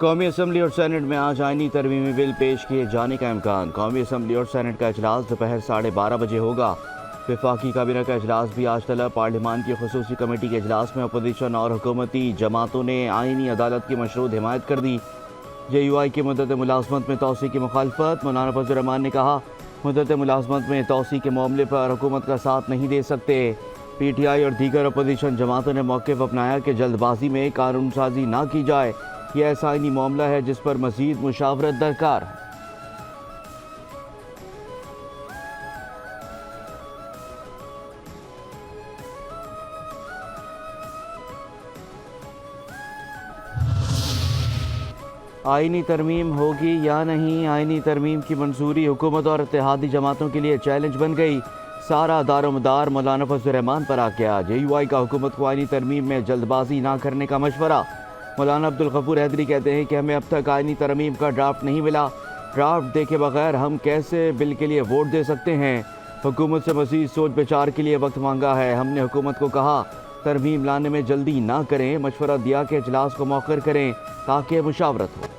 कौमी असम्बली और सेनेट में आज आईनी तरमीमी बिल पेश किए जाने का इम्कान। कौमी असम्बली और सेनेट का इजलास दोपहर 12:30 बजे होगा। वफाकी काबीना का इजलास भी आज तलब। पार्लियामान की खुसूसी कमेटी के इजलास में अपोजिशन और हुकूमती जमातों ने आईनी अदालत की मशरूत हिमायत कर दी। JUI की मुद्दत मुलाजमत में तोसी की मुखालफत। मौलाना फजल रहमान ने कहा, मुद्दत मुलाजमत में तोसी के मामले पर हुकूमत का साथ नहीं दे सकते। PTI और दीगर अपोजिशन जमातों ने मौक़िफ़ अपनाया कि जल्दबाजी में कानून साजी ना की जाए। यह ऐसा आईनी मामला है जिस पर मज़ीद मुशावरत दरकार है। आईनी तरमीम होगी या नहीं, आईनी तरमीम की मंजूरी हुकूमत और इत्तेहादी जमातों के लिए चैलेंज बन गई। सारा दारोमदार मौलाना फजल रहमान पर आ गया। JUI का हुकूमत को आईनी तरमीम में जल्दबाजी ना करने का मशवरा। मौलाना अब्दुल गफूर हैदरी कहते हैं कि हमें अब तक आईनी तरमीम का ड्राफ्ट नहीं मिला। ड्राफ्ट देखे बगैर हम कैसे बिल के लिए वोट दे सकते हैं। हुकूमत से मज़ीद सोच विचार के लिए वक्त मांगा है। हमने हुकूमत को कहा तरमीम लाने में जल्दी ना करें। मशवरा दिया कि इजलास को मौखर करें ताकि मुशावरत हो।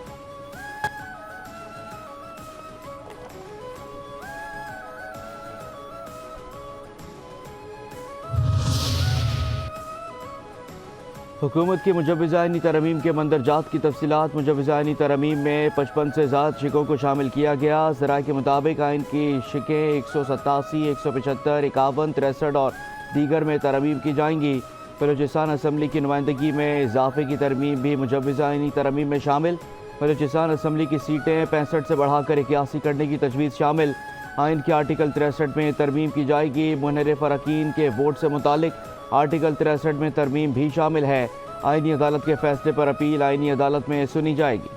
हुकूमत की मुजव्वज़ा आईनी तरमीम के मंदरजात की तफसीलात। मुजव्वज़ा आईनी तरमीम में 55 से ज़्यादा शिकों को शामिल किया गया। ज़राए के मुताबिक आइन की शिकें 187, 175, 51, 63 और दीगर में तरमीम की जाएंगी। बलूचिस्तान असम्बली की नुमाइंदगी में इजाफे की तरमीम भी मुजव्वज़ा आईनी तरमीम में शामिल। बलूचिस्तान असम्बली की सीटें 65 से बढ़ाकर 81 करने की तजवीज़ शामिल। आइन के आर्टिकल 63 में तरमीम की जाएगी। मुनहरिफ अरकान के वोट से मुतालिक आर्टिकल 63 में तरमीम भी शामिल है। आईनी अदालत के फैसले पर अपील आईनी अदालत में सुनी जाएगी।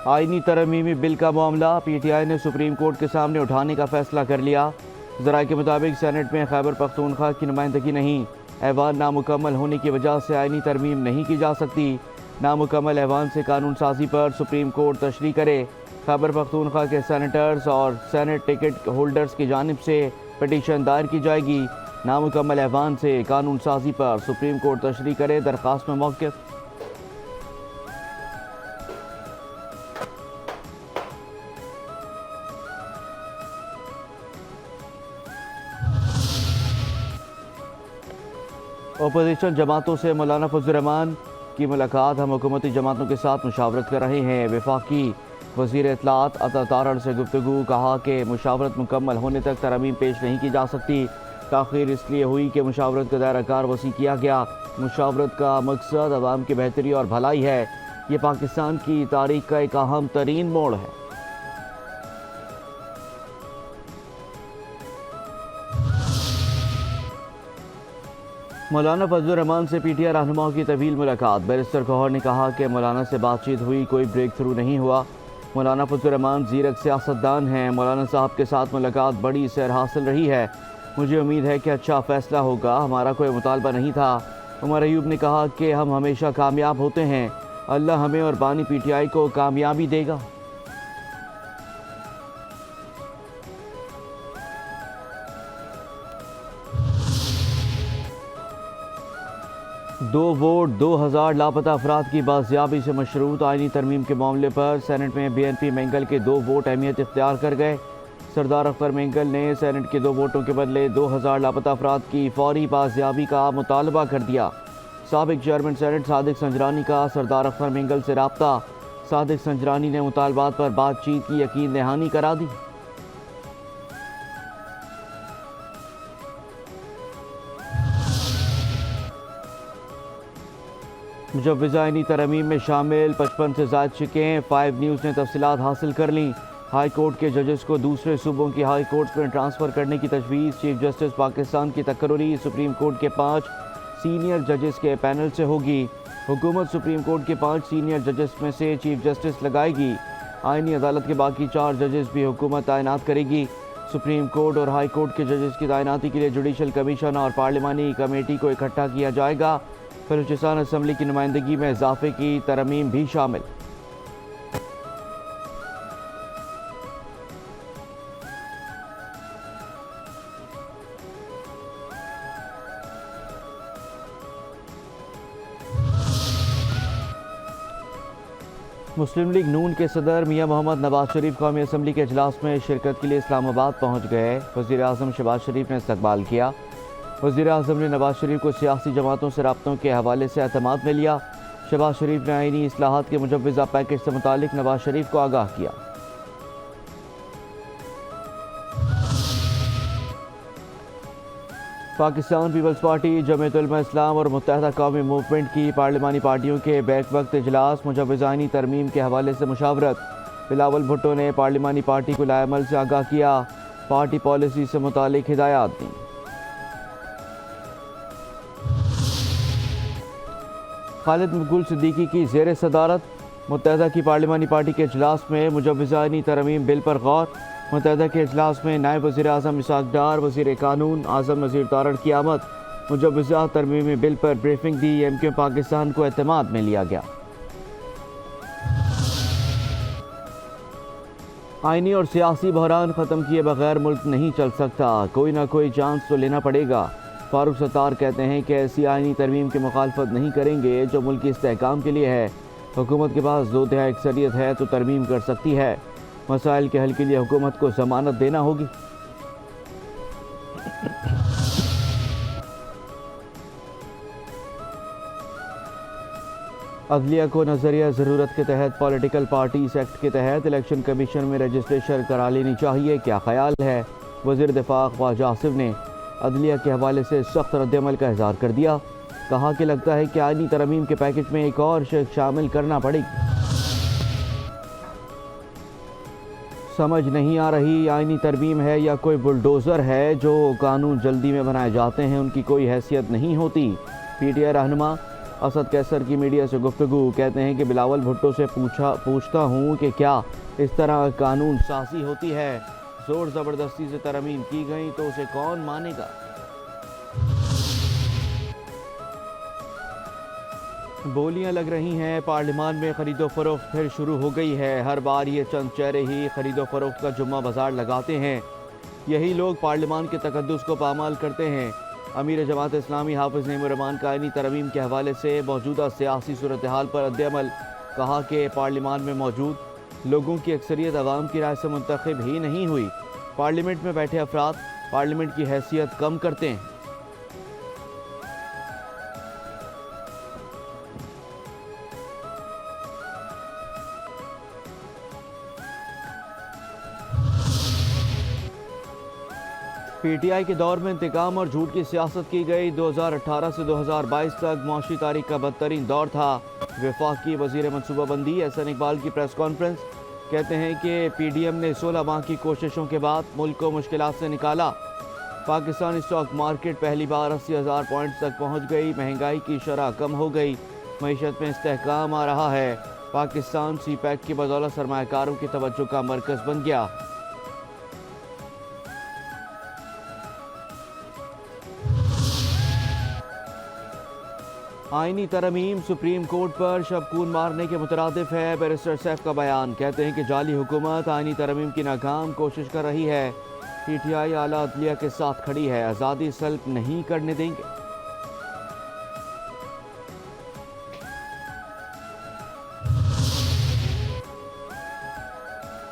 आईनी तरमीमी बिल का मामला PTI ने सुप्रीम कोर्ट के सामने उठाने का फैसला कर लिया। ज़राए के मुताबिक सेनेट में खैबर पख्तूनख्वा की नुमाइंदगी नहीं। ऐवान नामुकम्मल होने की वजह से आईनी तरमीम नहीं की जा सकती। नामुकम्मल ऐवान से कानून साजी पर सुप्रीम कोर्ट तशरीह करे। खैबर पख्तूनख्वा के सेनेटर्स और सेनेट टिकट होल्डर्स की जानिब से पटिशन दायर की जाएगी। नामुकम्मल ऐवान से कानून साजी पर सुप्रीम कोर्ट तशरीह करे। दरख्वास्त में मौक़िफ़। अपोजिशन जमातों से मौलाना फजल रहमान की मुलाकात। हम हुकूमती जमातों के साथ मुशावरत कर रहे हैं। वफाकी वज़ीर इत्तलात अता तारड़ से गुफ्तगू। कहा कि मुशावरत मुकम्मल होने तक तरमीम पेश नहीं की जा सकती। ताख़ीर इसलिए हुई कि मुशावरत का दायरा कार वसी किया गया। मुशावरत का मकसद अवाम की बेहतरी और भलाई है। ये पाकिस्तान की तारीख का एक अहम तरीन मोड़ है। मौलाना फजल रहमान से PTI रहनुमाओं की तवील मुलाकात। बैरिस्टर गौहर ने कहा कि मौलाना से बातचीत हुई, कोई ब्रेक थ्रू नहीं हुआ। मौलाना फजल रहमान ज़ीरक सियासतदान हैं। मौलाना साहब के साथ मुलाकात बड़ी सैर हासिल रही है। मुझे उम्मीद है कि अच्छा फ़ैसला होगा। हमारा कोई मुतालबा नहीं था। उमर अयूब ने कहा कि हम हमेशा कामयाब होते हैं। अल्लाह हमें और बानी PTI को कामयाबी देगा। दो वोट 2000 लापता अफराद की बाजियाबी से मशरूत आईनी तरमीम के मामले पर सेनेट में BNP मेंगल के 2 वोट अहमियत इख्तियार कर गए। सरदार अख्तर मेंगल ने सेनेट के 2 वोटों के बदले 2000 लापता अफराद की फौरी बाजियाबी का मुतालबा कर दिया। साबिक चेयरमैन सेनेट सादिक संजरानी का सरदार अख्तर मेंगल से राब्ता। सादिक संजरानी ने मुतालबात पर बातचीत की यकीन दहानी करा दी। मुजव्वज़ा आईनी तरमीम में शामिल 55 से ज़ायद शिकें। 5 न्यूज़ ने तफसीलात हासिल कर लीं। हाई कोर्ट के जजेस को दूसरे सूबों की हाई कोर्ट्स में ट्रांसफ़र करने की तजवीज़। चीफ जस्टिस पाकिस्तान की तकर्री सुप्रीम कोर्ट के 5 सीनियर जजेस के पैनल से होगी। हुकूमत सुप्रीम कोर्ट के 5 सीनियर जजेस में से चीफ जस्टिस लगाएगी। आईनी अदालत के बाकी 4 जजेस भी हुकूमत तैनात करेगी। सुप्रीम कोर्ट और हाई कोर्ट के जजेस की तैनाती के लिए जुडिशल कमीशन और पार्लिमानी कमेटी को इकट्ठा किया जाएगा। बलूचिस्तान असम्बली की नुमाइंदगी में इजाफे की तरमीम भी शामिल। मुस्लिम लीग नून के सदर मियां मोहम्मद नवाज शरीफ कौमी असम्बली के इजलास में शिरकत के लिए इस्लामाबाद पहुँच गए। वज़ीर आज़म शहबाज शरीफ ने इस्तकबाल किया। वज़ीर आज़म ने नवाज शरीफ को सियासी जमातों से रब्तों के हवाले से एतमाद में लिया। शहबाज शरीफ ने आईनी इस्लाहात के मुजव्वज़ा पैकेज से मुतालिक नवाज शरीफ को आगाह किया। पाकिस्तान पीपल्स पार्टी, जमीयत उलमा इस्लाम और मुत्तहदा कौमी मूवमेंट की पार्लिमानी पार्टियों के बैक वक्त इजलास, मुजव्वज़ानी तरमीम के हवाले से मुशावरत। बिलावल भुट्टो ने पार्लिमानी पार्टी को लाएअमल से आगाह किया, पार्टी पॉलिसी से मुतालिक हिदायत दी। खालिद मकबूल सिद्दीकी की ज़ेर सदारत मुत्तहदा की पार्लिमानी पार्टी के इजलास में मुजव्वज़ानी तरमीम बिल पर गौर। मुत्तहदा के इजलास में नायब वज़ीर आज़म इसहाक डार, वज़ीर कानून आज़म नज़ीर तारड़ की आमद। मुजव्वज़ा तरमीमी बिल पर ब्रीफिंग दी। MQ पाकिस्तान को एतमाद में लिया गया। आइनी और सियासी बहरान ख़त्म किए बगैर मुल्क नहीं चल सकता, कोई ना कोई चांस तो लेना पड़ेगा। फारूक सत्तार कहते हैं कि ऐसी आइनी तरमीम की मुखालफत नहीं करेंगे जो मुल्क के इस्तेहकाम के लिए है। हुकूमत के पास 2/3 अक्सरियत है तो तरमीम कर सकती है। मसाइल के हल के लिए हुकूमत को ज़मानत देना होगी। अदलिया को नजरिया ज़रूरत के तहत पॉलिटिकल पार्टीज एक्ट के तहत इलेक्शन कमीशन में रजिस्ट्रेशन करा लेनी चाहिए, क्या ख्याल है? वज़ीर दिफा ख्वाजा आसिफ ने अदलिया के हवाले से सख्त रद्दअमल का इज़हार कर दिया। कहा कि लगता है कि आईनी तरमीम के पैकेज में एक और शे शामिल करना पड़ेगी। समझ नहीं आ रही आईनी तरमीम है या कोई बुलडोज़र है। जो कानून जल्दी में बनाए जाते हैं उनकी कोई हैसियत नहीं होती। PTI रहनुमा असद कैसर की मीडिया से गुफ्तगू, कहते हैं कि बिलावल भुट्टो से पूछता हूँ कि क्या इस तरह कानून साजी होती है? जोर ज़बरदस्ती से तरमीम की गई तो उसे कौन मानेगा? बोलियां लग रही हैं, पार्लियामान में खरीदो फरोख्त फिर शुरू हो गई है। हर बार ये चंद चेहरे ही खरीदो फरोख्त का जुम्मा बाजार लगाते हैं। यही लोग पार्लियामान के तकद्दुस को पामाल करते हैं। अमीर जमात इस्लामी हाफिज़ नईमुर्रहमान का आईनी तरमीम के हवाले से मौजूदा सियासी सूरत हाल पर रद्दअमल। कहा कि पार्लियामान में मौजूद लोगों की अक्सरियत अवाम की राय से मुंतखब ही नहीं हुई। पार्लियामेंट में बैठे अफराद पार्लियामेंट की हैसियत कम करते हैं। PTI के दौर में इंतकाम और झूठ की सियासत की गई। 2018 से 2022 तक मुआशी तारीख का बदतरीन दौर था। वफाकी वज़ीर मनसूबाबंदी एहसन इकबाल की प्रेस कॉन्फ्रेंस, कहते हैं कि PDM ने 16 माह की कोशिशों के बाद मुल्क को मुश्किलात से निकाला। पाकिस्तानी स्टॉक मार्केट पहली बार 80,000 पॉइंट तक पहुँच गई। महंगाई की शरह कम हो गई। मईशत में इस्तेहकाम आ रहा है। पाकिस्तान CPEC की बदौलत सरमायाकारों की तवज्जो का मरकज़ बन गया। आईनी तरमीम सुप्रीम कोर्ट पर शबकून मारने के मुतरादिफ है। बैरिस्टर सैफ का बयान, कहते हैं कि जाली हुकूमत आईनी तरमीम की नाकाम कोशिश कर रही है। PTI आला अदलिया के साथ खड़ी है, आज़ादी सल्ब नहीं करने देंगे।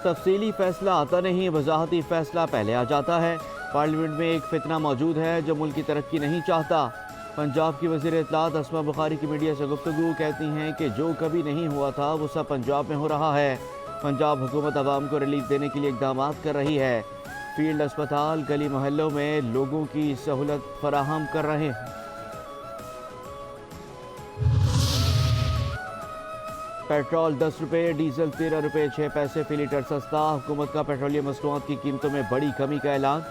तफसीली फैसला आता नहीं, वजाहती फैसला पहले आ जाता है। पार्लियामेंट में एक फितना मौजूद है जो मुल्क की तरक्की नहीं चाहता। पंजाब की वज़ीर इत्तलात अस्मा बुखारी की मीडिया से गुफ्तगू, कहती हैं कि जो कभी नहीं हुआ था वो सब पंजाब में हो रहा है। पंजाब हुकूमत आवाम को रिलीफ देने के लिए इक़दाम कर रही है। फील्ड अस्पताल गली मोहल्लों में लोगों की सहूलत फराहम कर रहे हैं। पेट्रोल 10 रुपये, डीजल 13 रुपये 6 पैसे फी लीटर सस्ता। हुकूमत का पेट्रोलियम मसनूआत की कीमतों में बड़ी कमी का ऐलान।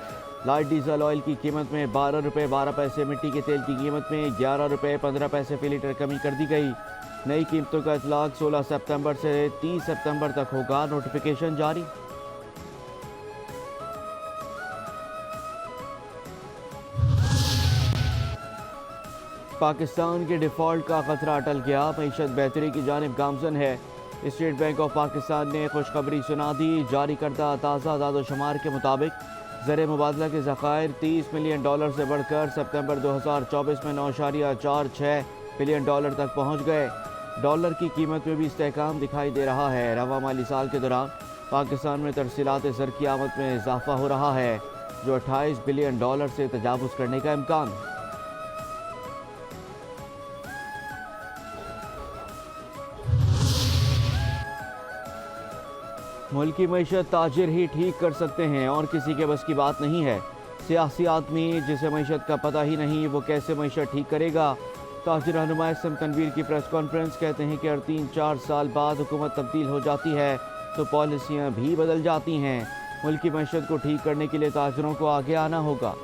लाइट डीजल ऑयल की कीमत में 12 रुपये 12 पैसे, मिट्टी के तेल की कीमत में 11 रुपये 15 पैसे फी लीटर कमी कर दी गई। नई कीमतों का इतलाक 16 सितंबर से 30 सितंबर तक होगा, नोटिफिकेशन जारी। पाकिस्तान के डिफ़ॉल्ट का खतरा अटल गया, मईशत बेहतरी की जानिब गामजन है। स्टेट बैंक ऑफ पाकिस्तान ने खुशखबरी सुना दी। जारी करदा ताज़ा दादोशुमार के मुताबिक ज़र मुबादला के ज़खायर $30 मिलियन से बढ़कर सितंबर 2024 में $9.46 बिलियन तक पहुँच गए। डॉलर की कीमत में भी इस्तेहकाम दिखाई दे रहा है। रवा माली साल के दौरान पाकिस्तान में तरसीलात ज़र की आमद में इजाफा हो रहा है, जो 28 बिलियन डॉलर से तजावुज़ करने का इम्कान है। मुल्क की मईशत ताजिर ही ठीक कर सकते हैं और किसी के बस की बात नहीं है। सियासी आदमी जिसे मईशत का पता ही नहीं, वो कैसे मईशत ठीक करेगा। ताजिर रहनुमा एसएम तनवीर की प्रेस कॉन्फ्रेंस। कहते हैं कि हर 3-4 साल बाद हुकूमत तब्दील हो जाती है तो पॉलिसियाँ भी बदल जाती हैं। मुल्क की मईशत को ठीक करने के लिए ताजिरों को आगे आना होगा।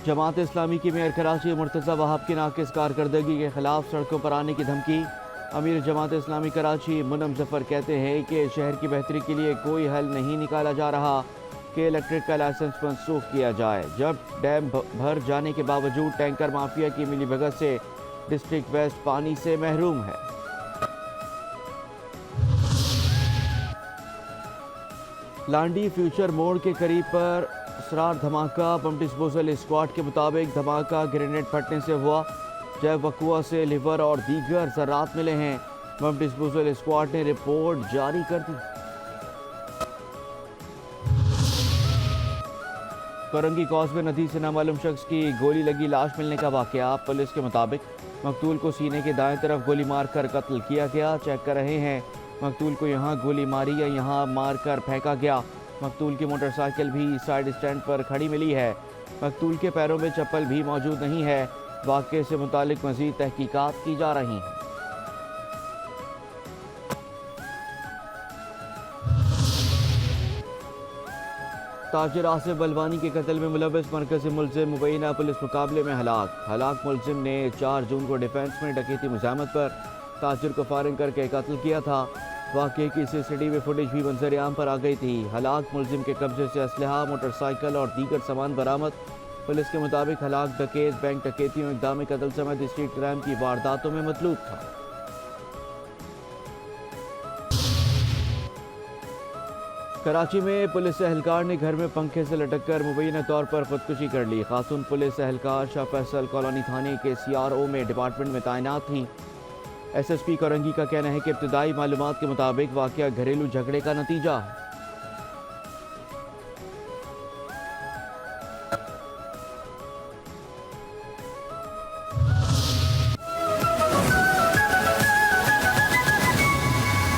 जमात इस्लामी की मेयर कराची मुर्तज़ा वहाब की नाकिस कारकर्दगी के खिलाफ सड़कों पर आने की धमकी। अमीर जमात इस्लामी कराची मुनम जफर कहते हैं कि शहर की बेहतरी के लिए कोई हल नहीं निकाला जा रहा कि इलेक्ट्रिक का लाइसेंस मनसूख किया जाए, जब डैम भर जाने के बावजूद टैंकर माफिया की मिलीभगत से डिस्ट्रिक्ट वेस्ट पानी से महरूम है। लांडी फ्यूचर मोड़ के करीब पर असरार धमाका। बम डिस्पोजल स्क्वाड के मुताबिक धमाका ग्रेनेड फटने से हुआ, जब वकुआ से लिवर और दीगर ज़रात मिले हैं। बम डिस्पोजल स्क्वाड ने रिपोर्ट जारी कर दी। करंगी कॉजवे नदी से नामालूम शख्स की गोली लगी लाश मिलने का वाकया। पुलिस के मुताबिक मकतूल को सीने के दाएं तरफ गोली मारकर कत्ल किया गया। चेक कर रहे हैं मकतूल को यहाँ गोली मारी या यहाँ मारकर फेंका गया। मकतूल की मोटरसाइकिल भी साइड स्टैंड पर खड़ी मिली है। मकतूल के पैरों में चप्पल भी मौजूद नहीं है। वाक़े से मुतालिक मज़ीद तहकीकात की जा रही हैं। ताजिर आसिफ बलवानी के कत्ल में मुलव्वस मरकज़ी मुलजिम मुबैना पुलिस मुकाबले में हलाक मुलजिम ने 4 जून को डिफेंस में डकैती मुज़ाहमत पर ताजिर को फायरिंग करके कत्ल किया था। वाक़े की सीसीटीवी फुटेज भी मंजर आम पर आ गई थी। हलाक मुलजिम के कब्जे से असलहा, मोटरसाइकिल और दीगर सामान बरामद। पुलिस के मुताबिक हलाक डकैत बैंक डकैतियों, इक़दाम कत्ल समेत स्ट्रीट क्राइम की वारदातों में मतलूब था। कराची में पुलिस एहलकार ने घर में पंखे से लटक कर मुबैना तौर पर खुदकुशी कर ली। खातून पुलिस एहलकार शाह फैसल कॉलोनी थाने के CRO में डिपार्टमेंट में तैनात थी। SSP करंगी का कहना है कि इब्तदाई मालूमात के मुताबिक वाक़या घरेलू झगड़े का नतीजा है।